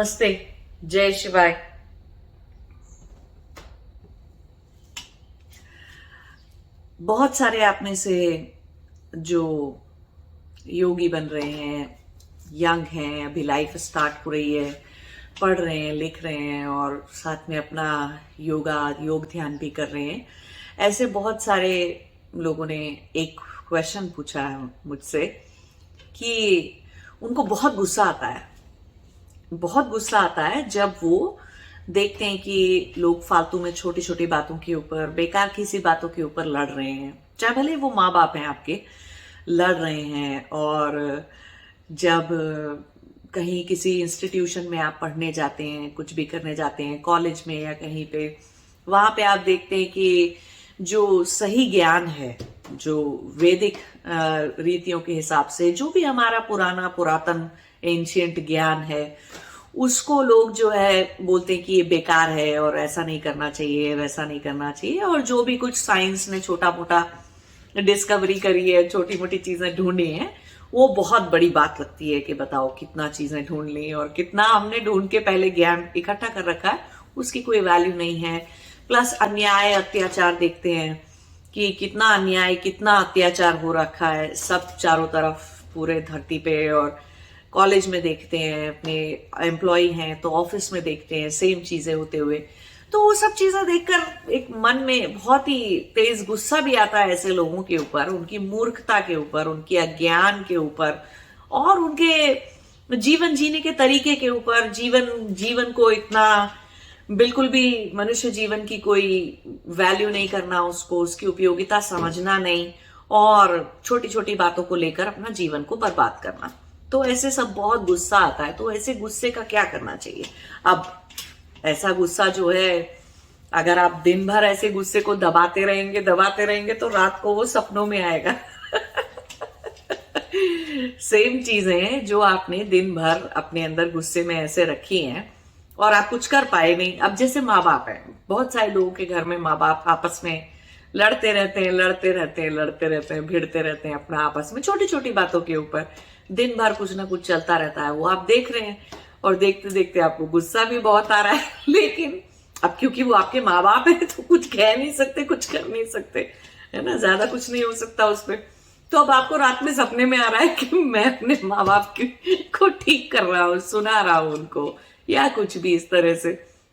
नमस्ते। जय शिवाय। बहुत सारे आप में से जो योगी बन रहे हैं, यंग हैं, अभी लाइफ स्टार्ट हो रही है, पढ़ रहे हैं, लिख रहे हैं और साथ में अपना योग ध्यान भी कर रहे हैं। ऐसे बहुत सारे लोगों ने एक क्वेश्चन पूछा है मुझसे कि उनको बहुत गुस्सा आता है, बहुत गुस्सा आता है जब वो देखते हैं कि लोग फालतू में छोटी छोटी बातों के ऊपर, बेकार किसी बातों के ऊपर लड़ रहे हैं, चाहे भले वो माँ बाप हैं आपके, लड़ रहे हैं। और जब कहीं किसी इंस्टीट्यूशन में आप पढ़ने जाते हैं, कुछ भी करने जाते हैं, कॉलेज में या कहीं पे, वहां पे आप देखते हैं कि जो सही ज्ञान है, जो वैदिक रीतियों के हिसाब से जो भी हमारा पुरातन एंशियंट ज्ञान है, उसको लोग जो है बोलते हैं कि ये बेकार है और ऐसा नहीं करना चाहिए, वैसा नहीं करना चाहिए। और जो भी कुछ साइंस ने छोटा मोटा डिस्कवरी करी है, छोटी मोटी चीजें ढूंढी हैं, वो बहुत बड़ी बात लगती है कि बताओ कितना चीजें ढूंढ ली और कितना हमने ढूंढ के पहले ज्ञान इकट्ठा कर रखा है, उसकी कोई वैल्यू नहीं है। प्लस अन्याय अत्याचार देखते हैं कि कितना अन्याय, कितना अत्याचार हो रखा है सब चारों तरफ पूरे धरती पे। और कॉलेज में देखते हैं, अपने एम्प्लॉय हैं तो ऑफिस में देखते हैं सेम चीजें होते हुए। तो वो सब चीजें देखकर एक मन में बहुत ही तेज गुस्सा भी आता है ऐसे लोगों के ऊपर, उनकी मूर्खता के ऊपर, उनके अज्ञान के ऊपर और उनके जीवन जीने के तरीके के ऊपर। जीवन को इतना बिल्कुल भी मनुष्य जीवन की कोई वैल्यू नहीं करना, उसको उसकी उपयोगिता समझना नहीं और छोटी छोटी बातों को लेकर अपना जीवन को बर्बाद करना। तो ऐसे सब बहुत गुस्सा आता है। तो ऐसे गुस्से का क्या करना चाहिए? अब ऐसा गुस्सा जो है, अगर आप दिन भर ऐसे गुस्से को दबाते रहेंगे तो रात को वो सपनों में आएगा। सेम चीजें जो आपने दिन भर अपने अंदर गुस्से में ऐसे रखी हैं और आप कुछ कर पाए नहीं। अब जैसे माँ बाप है, बहुत सारे लोगों के घर में माँ बाप आपस में लड़ते रहते हैं, भिड़ते रहते हैं अपना आपस में छोटी छोटी बातों के ऊपर। दिन भर कुछ ना कुछ चलता रहता है, वो आप देख रहे हैं और देखते देखते आपको गुस्सा भी बहुत आ रहा है। लेकिन अब क्योंकि वो आपके माँ बाप है तो कुछ कह नहीं सकते, कुछ कर नहीं सकते, है ना, ज्यादा कुछ नहीं हो सकता उस पर। तो अब आपको रात में सपने में आ रहा है कि मैं अपने माँ बाप को ठीक कर रहा हूँ, सुना रहा हूँ उनको, या कुछ भी इस तरह से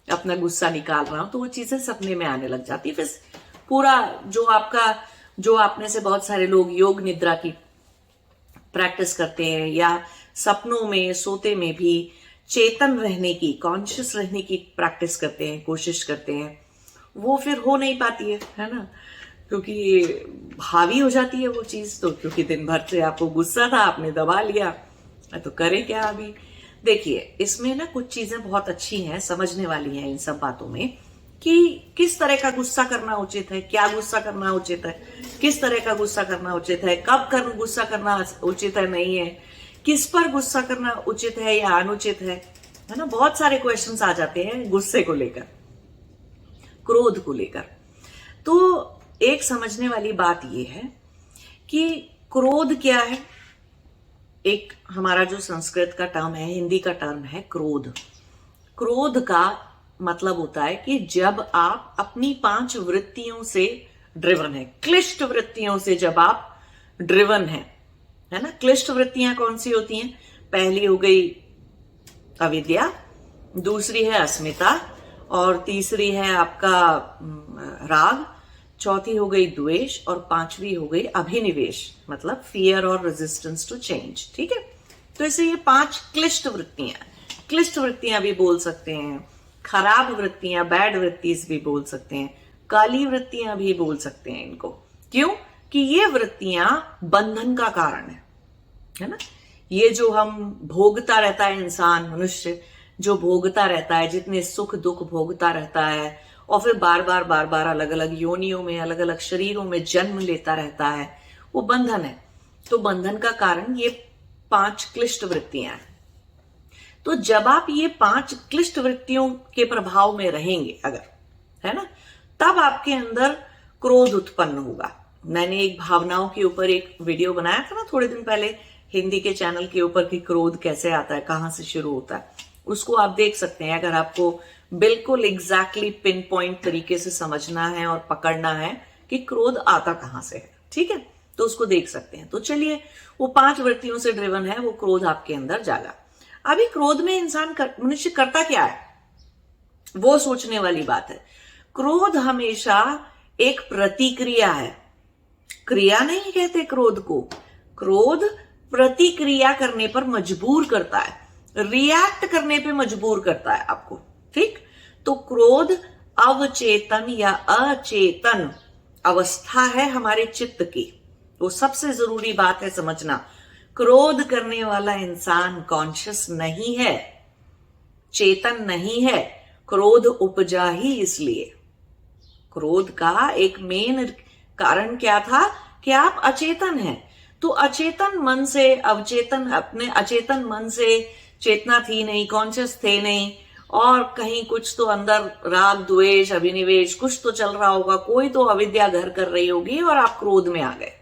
अपना गुस्सा निकाल रहा हूं, तो वो चीजें सपने में आने लग जाती है। फिर पूरा जो आपने से बहुत सारे लोग योग निद्रा की प्रैक्टिस करते हैं या सपनों में सोते में भी चेतन रहने की, कॉन्शियस रहने की प्रैक्टिस करते हैं, कोशिश करते हैं, वो फिर हो नहीं पाती है ना, क्योंकि हावी हो जाती है वो चीज। तो क्योंकि दिन भर से आपको गुस्सा था, आपने दबा लिया, तो करे क्या अभी? देखिए, इसमें ना कुछ चीजें बहुत अच्छी हैं, समझने वाली हैं इन सब बातों में, कि किस तरह का गुस्सा करना उचित है, क्या गुस्सा करना उचित है, किस तरह का गुस्सा करना उचित है, कब गुस्सा करना उचित है, नहीं है, किस पर गुस्सा करना उचित है या अनुचित है ना। बहुत सारे क्वेश्चंस आ जाते हैं गुस्से को लेकर, क्रोध को लेकर। तो एक समझने वाली बात यह है कि क्रोध क्या है। एक हमारा जो संस्कृत का टर्म है, हिंदी का टर्म है क्रोध। क्रोध का मतलब होता है कि जब आप अपनी 5 वृत्तियों से ड्रिवन है, क्लिष्ट वृत्तियों से जब आप ड्रिवन है ना। क्लिष्ट वृत्तियां कौन सी होती हैं? पहली हो गई अविद्या, दूसरी है अस्मिता, और तीसरी है आपका राग, चौथी हो गई द्वेष, और 5वीं हो गई अभिनिवेश, मतलब फियर और रेजिस्टेंस टू चेंज। ठीक है, तो इसे ये 5 क्लिष्ट वृत्तियां भी बोल सकते हैं, खराब वृत्तियां, बैड वृत्तियां भी बोल सकते हैं, काली वृत्तियां भी बोल सकते हैं इनको। क्यों? कि ये वृत्तियां बंधन का कारण है ना। ये जो हम भोगता रहता है, इंसान, मनुष्य जो भोगता रहता है, जितने सुख दुख भोगता रहता है और फिर बार बार अलग अलग योनियों में, अलग अलग शरीरों में जन्म लेता रहता है, वो बंधन है। तो बंधन का कारण ये 5 क्लिष्ट वृत्तियां हैं। तो जब आप ये 5 क्लिष्ट वृत्तियों के प्रभाव में रहेंगे अगर, है ना, तब आपके अंदर क्रोध उत्पन्न होगा। मैंने एक भावनाओं के ऊपर एक वीडियो बनाया था ना थोड़े दिन पहले, हिंदी के चैनल के ऊपर, कि क्रोध कैसे आता है, कहां से शुरू होता है। उसको आप देख सकते हैं अगर आपको बिल्कुल एग्जैक्टली पिन पॉइंट तरीके से समझना है और पकड़ना है कि क्रोध आता कहां से है, ठीक है, तो उसको देख सकते हैं। तो चलिए, वो 5 वृत्तियों से ड्रिवन है, वो क्रोध आपके अंदर जागा। अभी क्रोध में मनुष्य करता क्या है, वो सोचने वाली बात है। क्रोध हमेशा एक प्रतिक्रिया है, क्रिया नहीं कहते क्रोध को। क्रोध प्रतिक्रिया करने पर मजबूर करता है, रिएक्ट करने पे मजबूर करता है आपको, ठीक। तो क्रोध अवचेतन या अचेतन अवस्था है हमारे चित्त की। तो सबसे जरूरी बात है समझना, क्रोध करने वाला इंसान कॉन्शियस नहीं है, चेतन नहीं है। क्रोध उपजा ही इसलिए। क्रोध का एक मेन कारण क्या था कि आप अचेतन हैं। तो अचेतन मन से अपने अचेतन मन से चेतना थी नहीं, कॉन्शियस थे नहीं, और कहीं कुछ तो अंदर राग द्वेष अभिनिवेश कुछ तो चल रहा होगा, कोई तो अविद्या घर कर रही होगी और आप क्रोध में आ गए।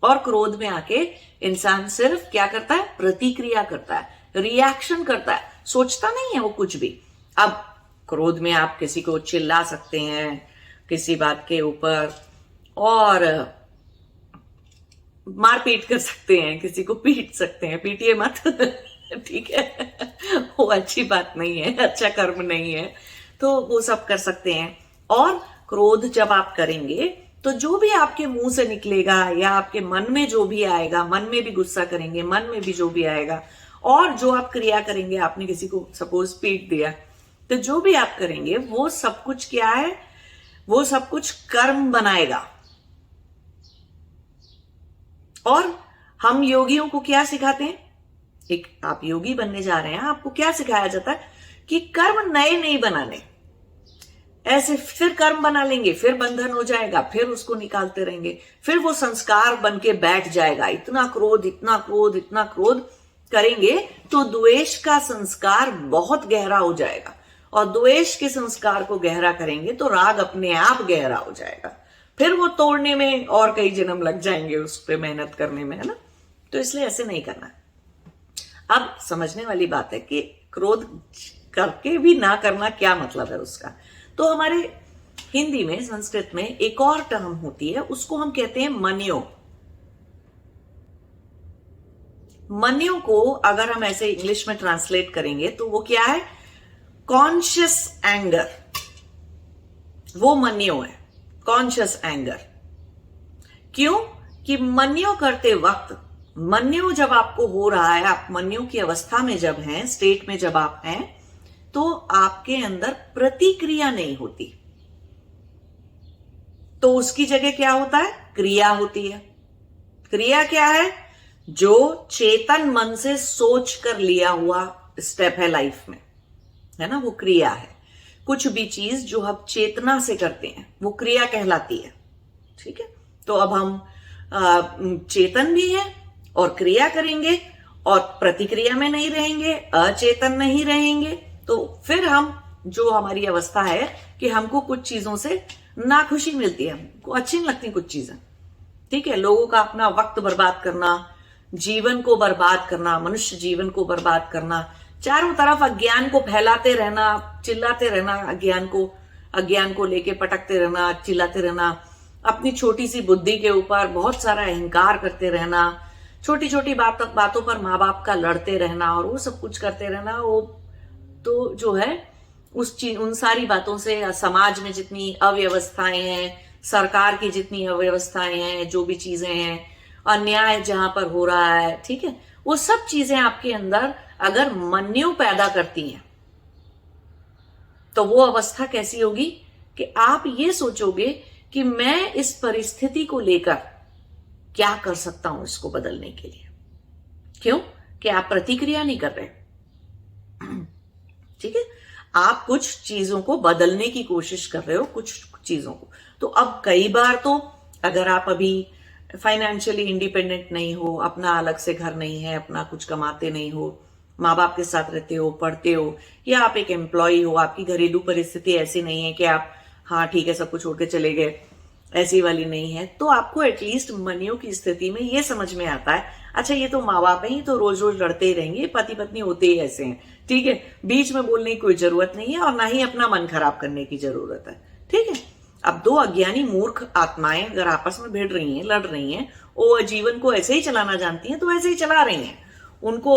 और क्रोध में आके इंसान सिर्फ क्या करता है, प्रतिक्रिया करता है, रिएक्शन करता है, सोचता नहीं है वो कुछ भी। अब क्रोध में आप किसी को चिल्ला सकते हैं किसी बात के ऊपर, और मारपीट कर सकते हैं, किसी को पीट सकते हैं, पीटिए मत ठीक है वो अच्छी बात नहीं है, अच्छा कर्म नहीं है, तो वो सब कर सकते हैं। और क्रोध जब आप करेंगे तो जो भी आपके मुंह से निकलेगा या आपके मन में जो भी आएगा, मन में भी गुस्सा करेंगे, मन में भी जो भी आएगा, और जो आप क्रिया करेंगे, आपने किसी को सपोज पीट दिया, तो जो भी आप करेंगे वो सब कुछ क्या है, वो सब कुछ कर्म बनाएगा। और हम योगियों को क्या सिखाते हैं, एक आप योगी बनने जा रहे हैं, आपको क्या सिखाया जाता है कि कर्म नए नहीं बनाने। ऐसे फिर कर्म बना लेंगे, फिर बंधन हो जाएगा, फिर उसको निकालते रहेंगे, फिर वो संस्कार बन के बैठ जाएगा। इतना क्रोध, इतना क्रोध, इतना क्रोध करेंगे तो द्वेष का संस्कार बहुत गहरा हो जाएगा, और द्वेष के संस्कार को गहरा करेंगे तो राग अपने आप गहरा हो जाएगा। फिर वो तोड़ने में और कई जन्म लग जाएंगे, उस पर मेहनत करने में, है ना। तो इसलिए ऐसे नहीं करना। अब समझने वाली बात है कि क्रोध करके भी ना करना क्या मतलब है उसका। तो हमारे हिंदी में, संस्कृत में एक और टर्म होती है, उसको हम कहते हैं मन्यो। मन्यो को अगर हम ऐसे इंग्लिश में ट्रांसलेट करेंगे तो वो क्या है, कॉन्शियस एंगर। वो मन्यो है, कॉन्शियस एंगर। क्यों कि मन्यो करते वक्त, मन्यो जब आपको हो रहा है, आप मन्यो की अवस्था में जब हैं, स्टेट में जब आप हैं, तो आपके अंदर प्रतिक्रिया नहीं होती, तो उसकी जगह क्या होता है, क्रिया होती है। क्रिया क्या है, जो चेतन मन से सोच कर लिया हुआ स्टेप है लाइफ में, है ना, वो क्रिया है। कुछ भी चीज जो हम चेतना से करते हैं वो क्रिया कहलाती है, ठीक है। तो अब हम चेतन भी हैं और क्रिया करेंगे और प्रतिक्रिया में नहीं रहेंगे, अचेतन नहीं रहेंगे, तो फिर हम, जो हमारी अवस्था है कि हमको कुछ चीजों से नाखुशी मिलती है, हमको अच्छी नहीं लगती कुछ चीजें, ठीक है। लोगों का अपना वक्त बर्बाद करना, जीवन को बर्बाद करना, मनुष्य जीवन को बर्बाद करना, चारों तरफ अज्ञान को फैलाते रहना, चिल्लाते रहना, अज्ञान को लेके पटकते रहना, चिल्लाते रहना, अपनी छोटी सी बुद्धि के ऊपर बहुत सारा अहंकार करते रहना, छोटी छोटी बातों पर माँ बाप का लड़ते रहना, और वो सब कुछ करते रहना, वो तो जो है उन सारी बातों से समाज में जितनी अव्यवस्थाएं हैं, सरकार की जितनी अव्यवस्थाएं हैं, जो भी चीजें हैं, अन्याय जहां पर हो रहा है, ठीक है, वो सब चीजें आपके अंदर अगर मन्यु पैदा करती हैं, तो वो अवस्था कैसी होगी कि आप ये सोचोगे कि मैं इस परिस्थिति को लेकर क्या कर सकता हूं इसको बदलने के लिए। क्यों कि आप प्रतिक्रिया नहीं कर रहे, ठीक है, आप कुछ चीजों को बदलने की कोशिश कर रहे हो, कुछ चीजों को। तो अब कई बार तो अगर आप अभी फाइनेंशियली इंडिपेंडेंट नहीं हो, अपना अलग से घर नहीं है, अपना कुछ कमाते नहीं हो, माँ बाप के साथ रहते हो, पढ़ते हो, या आप एक एम्प्लॉय हो, आपकी घरेलू परिस्थिति ऐसी नहीं है कि आप हाँ ठीक है सब कुछ छोड़ के चले गए, ऐसी वाली नहीं है, तो आपको एटलीस्ट मनियों की स्थिति में ये समझ में आता है अच्छा ये तो माँ बाप है, ये तो रोज रोज लड़ते ही रहेंगे, पति पत्नी होते ही ऐसे हैं, ठीक है, बीच में बोलने की कोई जरूरत नहीं है और ना ही अपना मन खराब करने की जरूरत है, ठीक है। अब दो अज्ञानी मूर्ख आत्माएं अगर आपस में भिड़ रही हैं, लड़ रही हैं, वो जीवन को ऐसे ही चलाना जानती हैं तो ऐसे ही चला रही हैं। उनको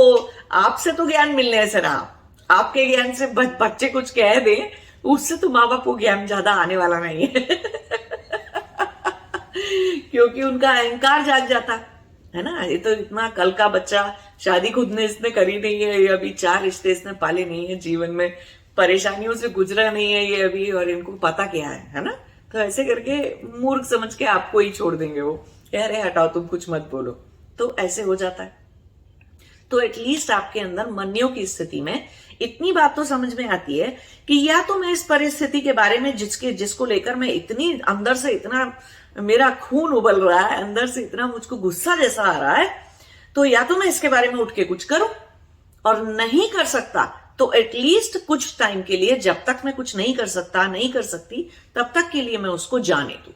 आपसे तो ज्ञान मिलने ऐसे रहा, आपके ज्ञान से बच्चे कुछ कह दें उससे तो माँ बाप को ज्ञान ज्यादा आने वाला नहीं है क्योंकि उनका अहंकार जाग जाता है ना। ये तो इतना कल का बच्चा, शादी खुद ने इसने करी नहीं है, ये अभी 4 रिश्ते इसने पाले नहीं है, जीवन में परेशानियों से गुजरा नहीं है ये अभी, और इनको पता क्या है ना। तो ऐसे करके मूर्ख समझ के आपको ही छोड़ देंगे वो, अरे हटाओ तुम कुछ मत बोलो, तो ऐसे हो जाता है। तो एटलीस्ट आपके अंदर मनियों की स्थिति में इतनी बात तो समझ में आती है कि या तो मैं इस परिस्थिति के बारे में जिसको लेकर मैं इतनी अंदर से इतना मेरा खून उबल रहा है, अंदर से इतना मुझको गुस्सा जैसा आ रहा है, तो या तो मैं इसके बारे में उठ के कुछ करूं, और नहीं कर सकता तो एटलीस्ट कुछ टाइम के लिए, जब तक मैं कुछ नहीं कर सकता नहीं कर सकती, तब तक के लिए मैं उसको जाने दूं,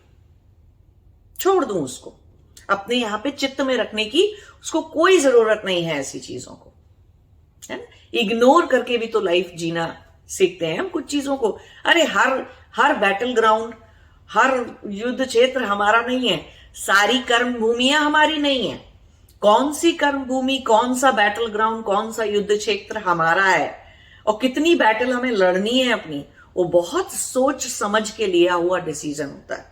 छोड़ दूं उसको, अपने यहां पे चित्त में रखने की उसको कोई जरूरत नहीं है ऐसी चीजों को, है ना। इग्नोर करके भी तो लाइफ जीना सीखते हैं हम कुछ चीजों को। अरे हर बैटल ग्राउंड, हर युद्ध क्षेत्र हमारा नहीं है, सारी कर्म भूमियां हमारी नहीं है। कौन सी कर्म भूमि, कौन सा बैटल ग्राउंड, कौन सा युद्ध क्षेत्र हमारा है, और कितनी बैटल हमें लड़नी है अपनी, वो बहुत सोच समझ के लिया हुआ डिसीजन होता है।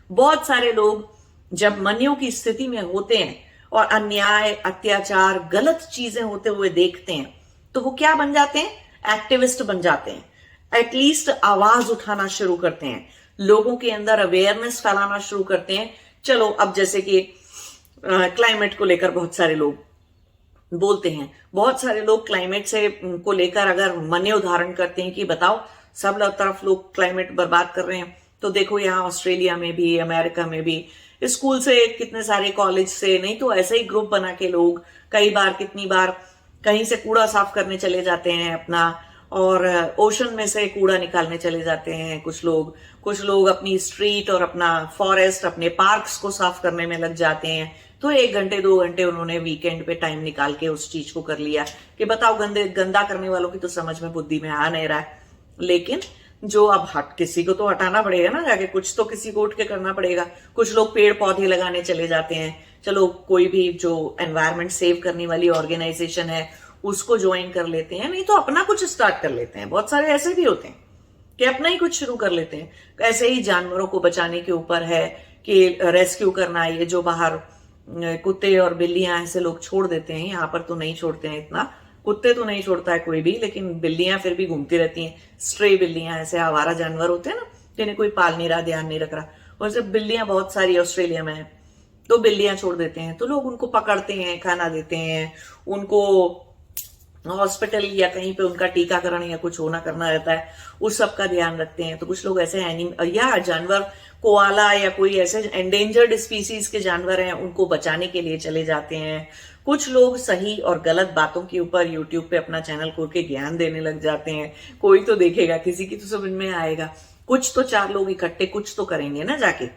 बहुत सारे लोग जब मनियों की स्थिति में होते हैं और अन्याय, अत्याचार, गलत चीजें होते हुए देखते हैं, तो वो क्या बन जाते हैं, एक्टिविस्ट बन जाते हैं। एटलीस्ट आवाज उठाना शुरू करते हैं, लोगों के अंदर अवेयरनेस फैलाना शुरू करते हैं। चलो अब जैसे कि क्लाइमेट को लेकर बहुत सारे लोग बोलते हैं, बहुत सारे लोग क्लाइमेट से को लेकर अगर मन्य उदाहरण करते हैं कि बताओ सब तरफ लोग क्लाइमेट बर्बाद कर रहे हैं, तो देखो यहाँ ऑस्ट्रेलिया में भी, अमेरिका में भी, स्कूल से, कितने सारे कॉलेज से, नहीं तो ऐसे ही ग्रुप बना के लोग कितनी बार कहीं से कूड़ा साफ करने चले जाते हैं अपना, और ओशन में से कूड़ा निकालने चले जाते हैं कुछ लोग अपनी स्ट्रीट और अपना फॉरेस्ट, अपने पार्क्स को साफ करने में लग जाते हैं। तो 1 घंटे 2 घंटे उन्होंने वीकेंड पे टाइम निकाल के उस चीज को कर लिया कि बताओ, गंदा करने वालों की तो समझ में, बुद्धि में आ नहीं रहा है। लेकिन जो अब किसी को तो हटाना पड़ेगा ना जाके, कुछ तो किसी को उठ के करना पड़ेगा। कुछ लोग पेड़ पौधे लगाने चले जाते हैं, चलो कोई भी जो एनवायरनमेंट सेव करने वाली ऑर्गेनाइजेशन है उसको ज्वाइन कर लेते हैं, नहीं तो अपना कुछ स्टार्ट कर लेते हैं। बहुत सारे ऐसे भी होते हैं कि अपना ही कुछ शुरू कर लेते हैं। ऐसे ही जानवरों को बचाने के ऊपर है कि रेस्क्यू करना है, ये जो बाहर कुत्ते और बिल्लियां ऐसे लोग छोड़ देते हैं, यहाँ पर तो नहीं छोड़ते हैं इतना, कुत्ते तो नहीं छोड़ता है कोई भी, लेकिन बिल्लियां फिर भी घूमती रहती हैं। स्ट्रे बिल्लियां, ऐसे आवारा जानवर होते हैं ना जिन्हें कोई पाल नहीं रहा, ध्यान नहीं रख रहा, और जब बिल्लियां बहुत सारी ऑस्ट्रेलिया में है तो बिल्लियां छोड़ देते हैं, तो लोग उनको पकड़ते हैं, खाना देते हैं, उनको हॉस्पिटल या कहीं पे उनका टीकाकरण या कुछ होना करना रहता है, उस सब का ध्यान रखते हैं। तो कुछ लोग ऐसे या जानवर, कोआला या कोई ऐसे एंडेंजर्ड स्पीसीज के जानवर हैं, उनको बचाने के लिए चले जाते हैं। कुछ लोग सही और गलत बातों के ऊपर यूट्यूब पे अपना चैनल खोल के ज्ञान देने लग जाते हैं। कोई तो देखेगा, किसी की तो समझ में आएगा, कुछ तो 4 लोग इकट्ठे कुछ तो करेंगे ना जाके,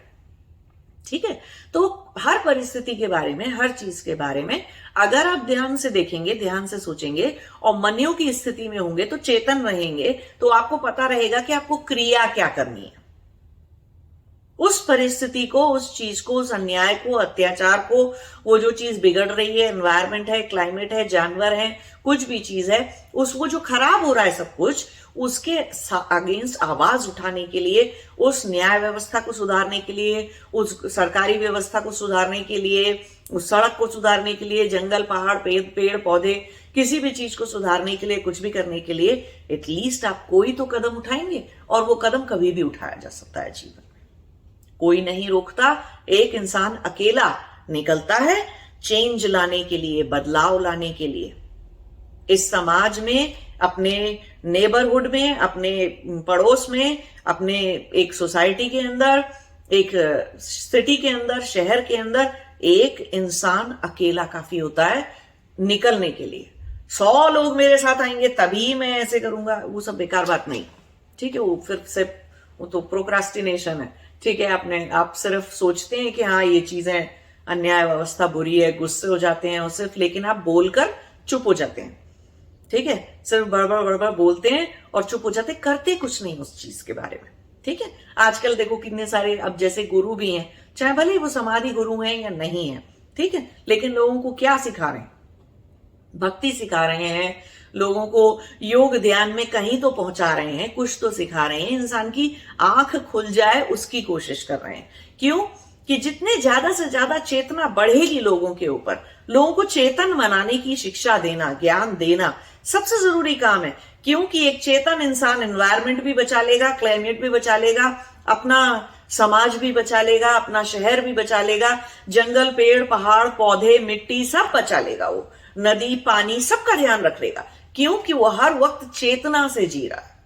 ठीक है। तो हर परिस्थिति के बारे में, हर चीज के बारे में अगर आप ध्यान से देखेंगे, ध्यान से सोचेंगे और मनियों की स्थिति में होंगे, तो चेतन रहेंगे, तो आपको पता रहेगा कि आपको क्रिया क्या करनी है। उस परिस्थिति को, उस चीज को, उस अन्याय को, अत्याचार को, वो जो चीज बिगड़ रही है, एनवायरमेंट है, क्लाइमेट है, जानवर है, कुछ भी चीज है, वो जो खराब हो रहा है सब कुछ, उसके अगेंस्ट आवाज उठाने के लिए, उस न्याय व्यवस्था को सुधारने के लिए, उस सरकारी व्यवस्था को सुधारने के लिए, उस सड़क को सुधारने के लिए, जंगल, पहाड़, पेड़ पौधे, किसी भी चीज को सुधारने के लिए, कुछ भी करने के लिए एटलीस्ट आप कोई तो कदम उठाएंगे। और वो कदम कभी भी उठाया जा सकता है जीवन में, कोई नहीं रोकता। एक इंसान अकेला निकलता है चेंज लाने के लिए, बदलाव लाने के लिए, इस समाज में, अपने नेबरहुड में, अपने पड़ोस में, अपने एक सोसाइटी के अंदर, एक सिटी के अंदर, शहर के अंदर। एक इंसान अकेला काफी होता है निकलने के लिए। 100 लोग मेरे साथ आएंगे तभी मैं ऐसे करूंगा, वो सब बेकार बात नहीं, ठीक है। वो फिर से वो तो प्रोक्रास्टिनेशन है, ठीक है। आप सिर्फ सोचते हैं कि हाँ ये चीजें अन्याय व्यवस्था बुरी है, गुस्से हो जाते हैं और सिर्फ, लेकिन आप बोलकर चुप हो जाते हैं, ठीक है, सिर्फ बड़बड़ बड़बड़ बोलते हैं और चुप हो जाते, करते कुछ नहीं उस चीज के बारे में, ठीक है। आजकल देखो कितने सारे अब जैसे गुरु भी हैं, चाहे भले वो समाधि गुरु हैं या नहीं है, ठीक है, लेकिन लोगों को क्या सिखा रहे हैं? भक्ति सिखा रहे हैं, लोगों को योग ध्यान में कहीं तो पहुंचा रहे हैं, कुछ तो सिखा रहे हैं, इंसान की आंख खुल जाए उसकी कोशिश कर रहे हैं। क्यों? कि जितने ज्यादा से ज्यादा चेतना बढ़ेगी लोगों के ऊपर, लोगों को चेतन बनाने की शिक्षा देना, ज्ञान देना सबसे जरूरी काम है। क्योंकि एक चेतन इंसान एनवायरमेंट भी बचा लेगा, क्लाइमेट भी बचा लेगा, अपना समाज भी बचा लेगा, अपना शहर भी बचा लेगा, जंगल, पेड़, पहाड़, पौधे, मिट्टी सब बचा लेगा, वो नदी, पानी सबका ध्यान रख लेगा। क्योंकि वो हर वक्त चेतना से जी रहा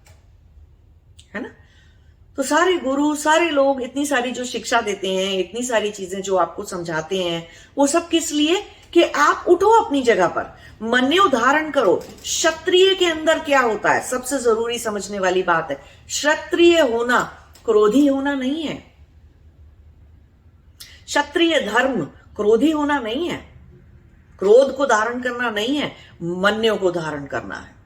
है ना। तो सारे गुरु, सारे लोग इतनी सारी जो शिक्षा देते हैं, इतनी सारी चीजें जो आपको समझाते हैं, वो सब किस लिए? कि आप उठो अपनी जगह पर, मन्यो धारण करो। क्षत्रिय के अंदर क्या होता है, सबसे जरूरी समझने वाली बात है, क्षत्रिय होना क्रोधी होना नहीं है। क्षत्रिय धर्म क्रोधी होना नहीं है, क्रोध को धारण करना नहीं है, मन्यो को धारण करना है।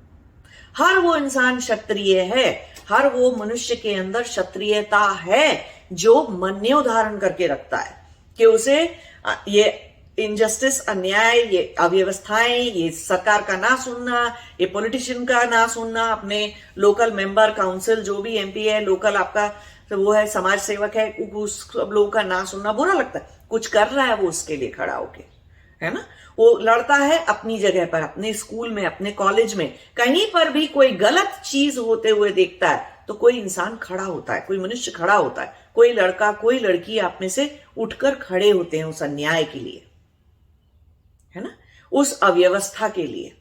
हर वो इंसान क्षत्रिय है, हर वो मनुष्य के अंदर क्षत्रियता है जो मन्यो धारण करके रखता है कि उसे ये इनजस्टिस, अन्याय, ये अव्यवस्थाएं, ये सरकार का ना सुनना, ये पॉलिटिशियन का ना सुनना, अपने लोकल मेंबर, काउंसिल, जो भी एमपी है, लोकल आपका वो है, समाज सेवक है, उस सब लोगों का ना सुनना बुरा लगता है। कुछ कर रहा है वो उसके लिए खड़ा होके, है ना। वो लड़ता है अपनी जगह पर, अपने स्कूल में, अपने कॉलेज में, कहीं पर भी कोई गलत चीज होते हुए देखता है तो कोई इंसान खड़ा होता है, कोई मनुष्य खड़ा होता है, कोई लड़का, कोई लड़की आप में से उठकर खड़े होते हैं उस अन्याय के लिए, है ना, उस अव्यवस्था के लिए,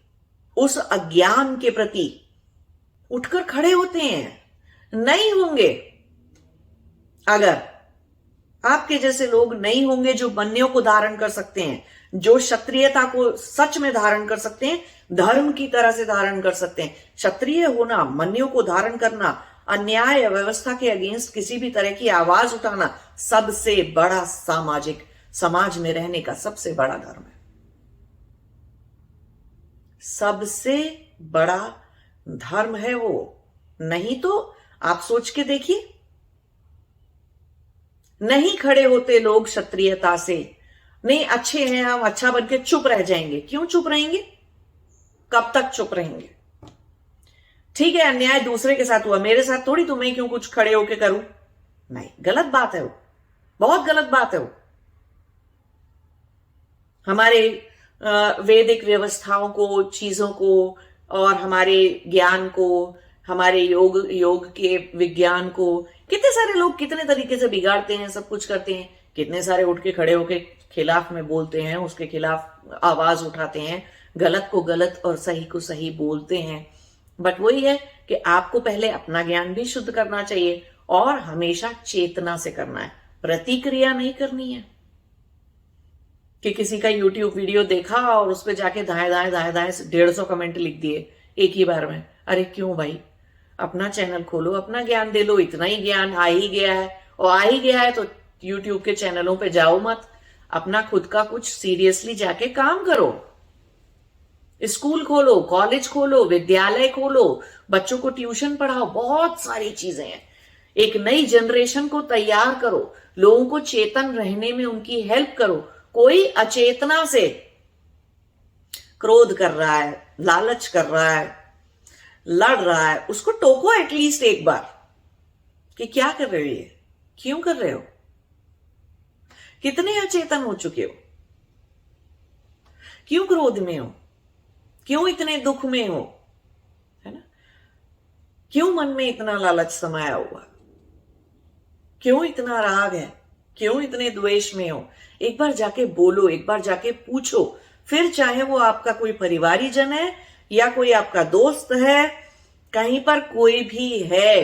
उस अज्ञान के प्रति उठकर खड़े होते हैं। नहीं होंगे, अगर आपके जैसे लोग नहीं होंगे जो मन्यों को धारण कर सकते हैं, जो क्षत्रियता को सच में धारण कर सकते हैं, धर्म की तरह से धारण कर सकते हैं। क्षत्रिय होना, मन्यों को धारण करना, अन्याय व्यवस्था के अगेंस्ट किसी भी तरह की आवाज उठाना सबसे बड़ा सामाजिक, समाज में रहने का सबसे बड़ा धर्म है, सबसे बड़ा धर्म है वो। नहीं तो आप सोच के देखिए, नहीं खड़े होते लोग क्षत्रियता से, नहीं अच्छे हैं हम, अच्छा बनके चुप रह जाएंगे। क्यों चुप रहेंगे? कब तक चुप रहेंगे? ठीक है, अन्याय दूसरे के साथ हुआ, मेरे साथ थोड़ी, तो मैं क्यों कुछ खड़े होके करूं? नहीं, गलत बात है वो, बहुत गलत बात है वो। हमारे वैदिक व्यवस्थाओं को, चीजों को, और हमारे ज्ञान को, हमारे योग के विज्ञान को कितने सारे लोग कितने तरीके से बिगाड़ते हैं, सब कुछ करते हैं। कितने सारे उठ के खड़े होके खिलाफ में बोलते हैं, उसके खिलाफ आवाज उठाते हैं, गलत को गलत और सही को सही बोलते हैं। बट वही है कि आपको पहले अपना ज्ञान भी शुद्ध करना चाहिए और हमेशा चेतना से करना है, प्रतिक्रिया नहीं करनी है। कि किसी का YouTube वीडियो देखा और उस पर जाके दाएं दाएं दाएं दाएं 150 कमेंट लिख दिए एक ही बार में। अरे क्यों भाई, अपना चैनल खोलो, अपना ज्ञान दे लो। इतना ही ज्ञान आ ही गया है, और आ ही गया है तो YouTube के चैनलों पे जाओ मत, अपना खुद का कुछ सीरियसली जाके काम करो। स्कूल खोलो, कॉलेज खोलो, विद्यालय खोलो, बच्चों को ट्यूशन पढ़ाओ, बहुत सारी चीजें हैं। एक नई जनरेशन को तैयार करो, लोगों को चेतन रहने में उनकी हेल्प करो। कोई अचेतना से क्रोध कर रहा है, लालच कर रहा है, लड़ रहा है, उसको टोको एटलीस्ट एक बार कि क्या कर रहे हो, ये क्यों कर रहे हो, कितने अचेतन हो चुके हो, क्यों क्रोध में हो, क्यों इतने दुख में हो, है ना, क्यों मन में इतना लालच समाया हुआ, क्यों इतना राग है, क्यों इतने द्वेष में हो। एक बार जाके बोलो, एक बार जाके पूछो। फिर चाहे वो आपका कोई परिवारीजन है या कोई आपका दोस्त है, कहीं पर कोई भी है,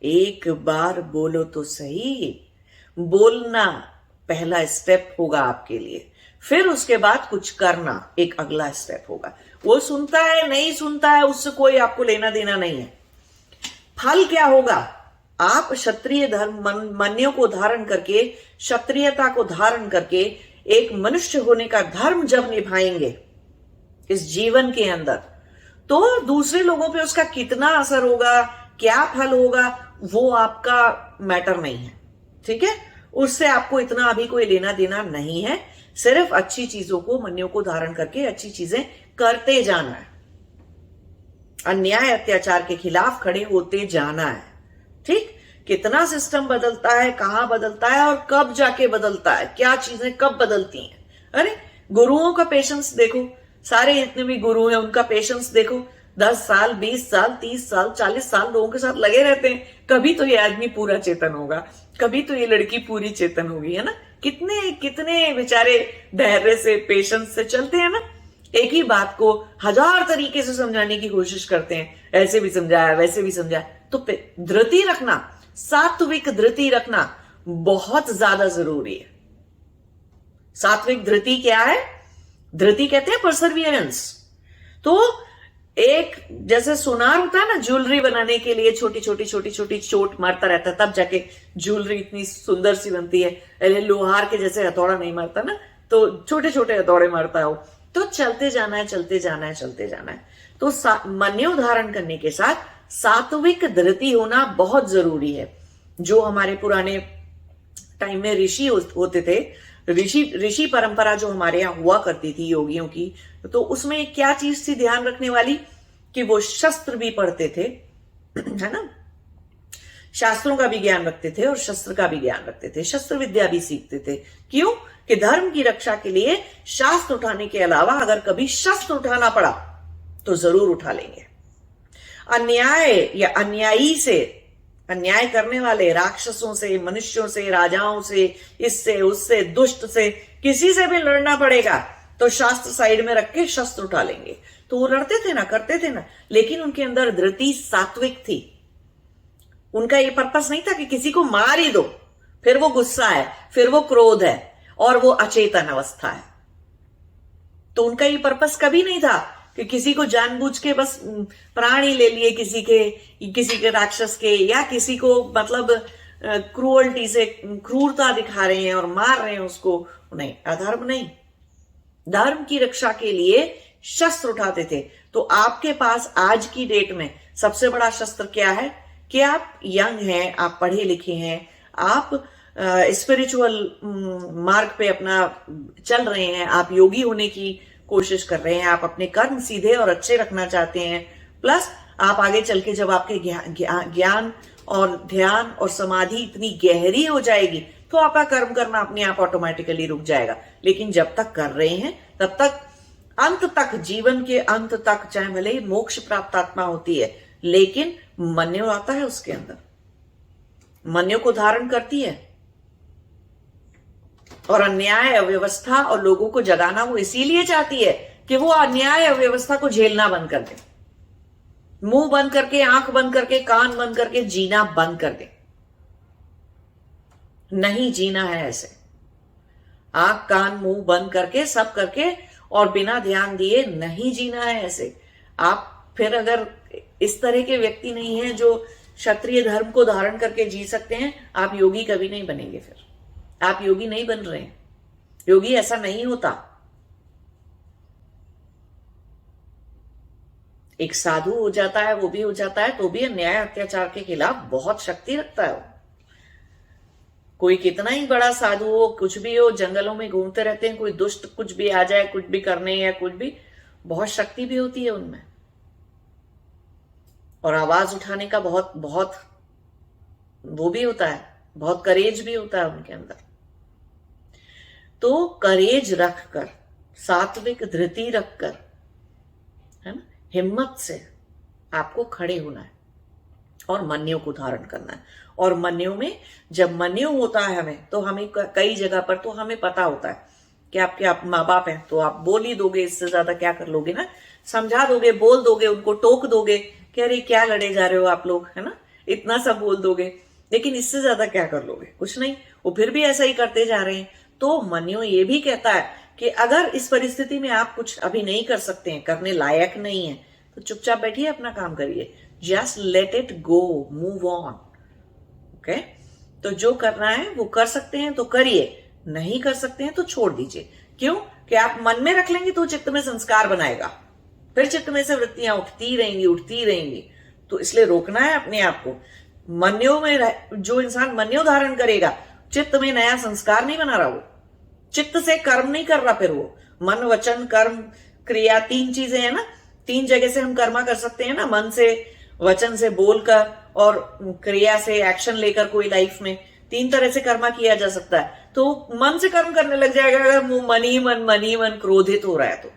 एक बार बोलो तो सही। बोलना पहला स्टेप होगा आपके लिए, फिर उसके बाद कुछ करना एक अगला स्टेप होगा। वो सुनता है नहीं सुनता है, उससे कोई आपको लेना देना नहीं है। फल क्या होगा? आप क्षत्रिय धर्म मन्यों को धारण करके, क्षत्रियता को धारण करके एक मनुष्य होने का धर्म जब निभाएंगे इस जीवन के अंदर, तो दूसरे लोगों पे उसका कितना असर होगा, क्या फल होगा, वो आपका मैटर नहीं है। ठीक है, उससे आपको इतना अभी कोई लेना देना नहीं है। सिर्फ अच्छी चीजों को, मन्यों को धारण करके अच्छी चीजें करते जाना है, अन्याय अत्याचार के खिलाफ खड़े होते जाना है। ठीक, कितना सिस्टम बदलता है, कहां बदलता है और कब जाके बदलता है, क्या चीजें कब बदलती हैं। अरे गुरुओं का पेशेंस देखो, सारे जितने भी गुरु हैं उनका पेशेंस देखो, 10 साल 20 साल 30 साल 40 साल लोगों के साथ लगे रहते हैं। कभी तो ये आदमी पूरा चेतन होगा, कभी तो ये लड़की पूरी चेतन होगी, है ना। कितने कितने बेचारे धैर्य से, पेशेंस से चलते हैं ना। एक ही बात को 1000 तरीके से समझाने की कोशिश करते हैं, ऐसे भी समझाया वैसे भी समझाया। तो धृति रखना, सात्विक धृति रखना बहुत ज्यादा जरूरी है। सात्विक धृति क्या है? धृति कहते हैं परसर्वियरेंस। तो एक जैसे सोनार होता है ना, ज्वेलरी बनाने के लिए छोटी छोटी चोट मारता रहता है, तब जाके ज्वेलरी इतनी सुंदर सी बनती है। अरे लोहार के जैसे हथौड़ा नहीं मारता ना, तो छोटे छोटे हथौड़े मारता है वो। तो चलते जाना है, चलते जाना है, चलते जाना है। तो मन्यो धारण करने के साथ सात्विक धृति होना बहुत जरूरी है। जो हमारे पुराने टाइम में ऋषि होते थे, ऋषि परंपरा जो हमारे यहाँ हुआ करती थी योगियों की, तो उसमें क्या चीज थी ध्यान रखने वाली, कि वो शस्त्र भी पढ़ते थे, है ना, शास्त्रों का भी ज्ञान रखते थे और शस्त्र का भी ज्ञान रखते थे, शस्त्र विद्या भी सीखते थे। क्यों? कि धर्म की रक्षा के लिए शास्त्र उठाने के अलावा अगर कभी शस्त्र उठाना पड़ा तो जरूर उठा लेंगे। अन्याय या अन्यायी से, अन्याय करने वाले राक्षसों से, मनुष्यों से, राजाओं से, इससे उससे, दुष्ट से, किसी से भी लड़ना पड़ेगा तो शास्त्र साइड में रख के शस्त्र उठा लेंगे। तो वो लड़ते थे ना, करते थे ना, लेकिन उनके अंदर धृति सात्विक थी। उनका ये पर्पस नहीं था कि किसी को मार ही दो, फिर वो गुस्सा है, फिर वो क्रोध है और वो अचेतन अवस्था है। तो उनका ये पर्पस कभी नहीं था कि किसी को जानबूझ के बस प्राण ही ले लिए, किसी के राक्षस के, या किसी को मतलब क्रूअल्टी से क्रूरता दिखा रहे हैं और मार रहे हैं उसको। नहीं, अधर्म नहीं, धर्म की रक्षा के लिए शस्त्र उठाते थे। तो आपके पास आज की डेट में सबसे बड़ा शस्त्र क्या है? कि आप यंग हैं, आप पढ़े लिखे हैं, आप स्पिरिचुअल मार्ग पे अपना चल रहे हैं, आप योगी होने की कोशिश कर रहे हैं, आप अपने कर्म सीधे और अच्छे रखना चाहते हैं, प्लस आप आगे चल के जब आपके ज्ञान और ध्यान और समाधि इतनी गहरी हो जाएगी तो आपका कर्म करना अपने आप ऑटोमेटिकली रुक जाएगा। लेकिन जब तक कर रहे हैं तब तक अंत तक, जीवन के अंत तक, चाहे भले ही मोक्ष प्राप्त आत्मा होती है, लेकिन मन्यो आता है उसके अंदर, मन्यो को धारण करती है। और अन्याय अव्यवस्था और लोगों को जगाना वो इसीलिए चाहती है कि वो अन्याय अव्यवस्था को झेलना बंद कर दे, मुंह बंद करके, आंख बंद करके, कान बंद करके जीना बंद कर दे। नहीं जीना है ऐसे, आंख कान मुंह बंद करके, सब करके और बिना ध्यान दिए नहीं जीना है ऐसे। आप फिर अगर इस तरह के व्यक्ति नहीं है जो क्षत्रिय धर्म को धारण करके जी सकते हैं, आप योगी कभी नहीं बनेंगे। फिर आप योगी नहीं बन रहे हैं। योगी ऐसा नहीं होता। एक साधु हो जाता है, वो भी हो जाता है, तो भी अन्याय अत्याचार के खिलाफ बहुत शक्ति रखता है वो। कोई कितना ही बड़ा साधु हो, कुछ भी हो, जंगलों में घूमते रहते हैं, कोई दुष्ट कुछ भी आ जाए, कुछ भी करने या कुछ भी, बहुत शक्ति भी होती है उनमें, और आवाज उठाने का बहुत बहुत वो भी होता है, बहुत करेज भी होता है उनके अंदर। तो करेज रखकर, सात्विक धृति रखकर, है ना, हिम्मत से आपको खड़े होना है और मन्यों को धारण करना है। और मन्यों में जब मन्यो होता है हमें, तो हमें कई जगह पर तो हमें पता होता है कि आपके आप माँ बाप हैं तो आप बोल ही दोगे, इससे ज्यादा क्या कर लोगे ना, समझा दोगे, बोल दोगे, उनको टोक दोगे कि अरे क्या लड़े जा रहे हो आप लोग, है ना, इतना सब बोल दोगे। लेकिन इससे ज्यादा क्या कर लोगे? कुछ नहीं। वो फिर भी ऐसा ही करते जा रहे हैं। तो मन्यो ये भी कहता है कि अगर इस परिस्थिति में आप कुछ अभी नहीं कर सकते हैं, करने लायक नहीं है, तो चुपचाप बैठिए, अपना काम करिए, just let it go, move on. Okay, तो जो करना है वो कर सकते हैं तो करिए, नहीं कर सकते हैं तो छोड़ दीजिए। क्यों? कि आप मन में रख लेंगे तो चित्त में संस्कार बनाएगा, फिर चित्त में से वृत्तियां उठती रहेंगी उठती रहेंगी। तो इसलिए रोकना है अपने आप को। मन्यो में जो इंसान मन्यो धारण करेगा, चित्त में नया संस्कार नहीं बना रहा, वो चित्त से कर्म नहीं कर रहा। फिर वो मन वचन कर्म क्रिया 3 चीजें हैं ना, 3 जगह से हम कर्मा कर सकते हैं ना, मन से, वचन से बोलकर और क्रिया से एक्शन लेकर। कोई लाइफ में 3 तरह से कर्मा किया जा सकता है। तो मन से कर्म करने लग जाएगा। अगर मन ही मन क्रोधित हो रहा है तो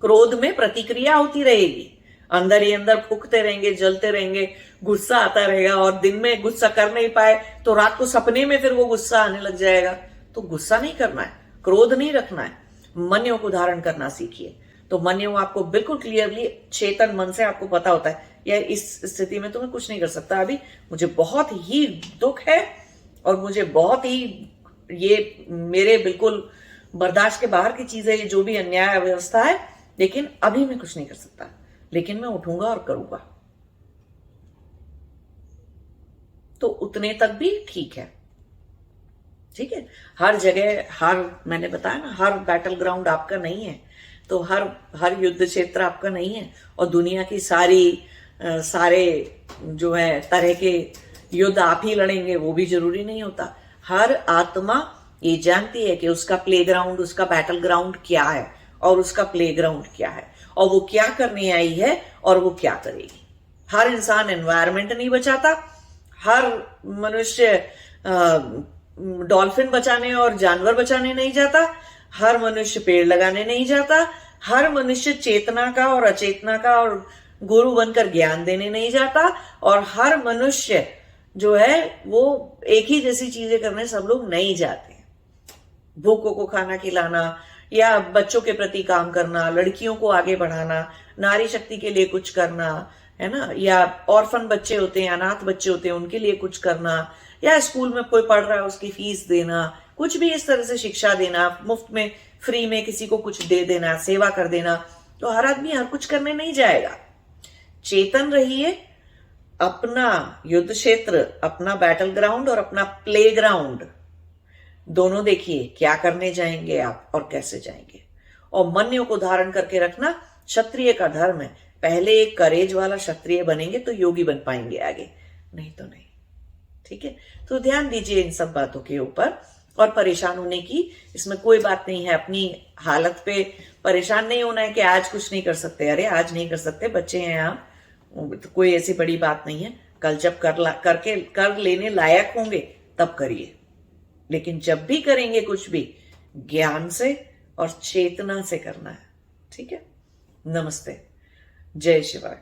क्रोध में प्रतिक्रिया होती रहेगी, अंदर ही अंदर फूकते रहेंगे, जलते रहेंगे, गुस्सा आता रहेगा, और दिन में गुस्सा कर नहीं पाए तो रात को सपने में फिर वो गुस्सा आने लग जाएगा। तो गुस्सा नहीं करना है, क्रोध नहीं रखना है, मन्यों को धारण करना सीखिए। तो मन्यों आपको बिल्कुल क्लियरली चेतन मन से आपको पता होता है यार इस स्थिति में तो मैं कुछ नहीं कर सकता, अभी मुझे बहुत ही दुख है और मुझे बहुत ही ये मेरे बिल्कुल बर्दाश्त के बाहर की चीज है, ये जो भी अन्याय व्यवस्था है, लेकिन अभी मैं कुछ नहीं कर सकता, लेकिन मैं उठूंगा और करूंगा। तो उतने तक भी ठीक है। ठीक है, हर जगह मैंने बताया ना, हर बैटल ग्राउंड आपका नहीं है, तो हर युद्ध क्षेत्र आपका नहीं है, और दुनिया की सारे जो है तरह के युद्ध आप ही लड़ेंगे वो भी जरूरी नहीं होता। हर आत्मा ये जानती है कि उसका प्लेग्राउंड, उसका बैटल ग्राउंड क्या है और उसका प्लेग्राउंड क्या है, और वो क्या करने आई है और वो क्या करेगी। हर इंसान एनवायरमेंट नहीं बचाता, हर मनुष्य डॉल्फिन बचाने और जानवर बचाने नहीं जाता, हर मनुष्य पेड़ लगाने नहीं जाता, हर मनुष्य चेतना का और अचेतना का और गुरु बनकर ज्ञान देने नहीं जाता, और हर मनुष्य जो है वो एक ही जैसी चीजें करने सब लोग नहीं जाते। भूखों को खाना खिलाना, या बच्चों के प्रति काम करना, लड़कियों को आगे बढ़ाना, नारी शक्ति के लिए कुछ करना, है ना, या ऑर्फन बच्चे होते हैं, अनाथ बच्चे होते हैं, उनके लिए कुछ करना, या स्कूल में कोई पढ़ रहा है उसकी फीस देना, कुछ भी इस तरह से शिक्षा देना, मुफ्त में फ्री में किसी को कुछ दे देना, सेवा कर देना। तो हर आदमी हर कुछ करने नहीं जाएगा। चेतन रहिए, अपना युद्ध क्षेत्र, अपना बैटल ग्राउंड और अपना प्ले ग्राउंड दोनों देखिए, क्या करने जाएंगे आप और कैसे जाएंगे। और मन्यों को धारण करके रखना क्षत्रिय का धर्म है। पहले एक करेज वाला क्षत्रिय बनेंगे तो योगी बन पाएंगे आगे, नहीं तो नहीं। ठीक है, तो ध्यान दीजिए इन सब बातों के ऊपर, और परेशान होने की इसमें कोई बात नहीं है। अपनी हालत पे परेशान नहीं होना है कि आज कुछ नहीं कर सकते, अरे आज नहीं कर सकते, बच्चे हैं आप, तो कोई ऐसी बड़ी बात नहीं है। कल जब कर लेने लायक होंगे तब करिए, लेकिन जब भी करेंगे कुछ भी ज्ञान से और चेतना से करना है। ठीक है, नमस्ते, जय शिवाय।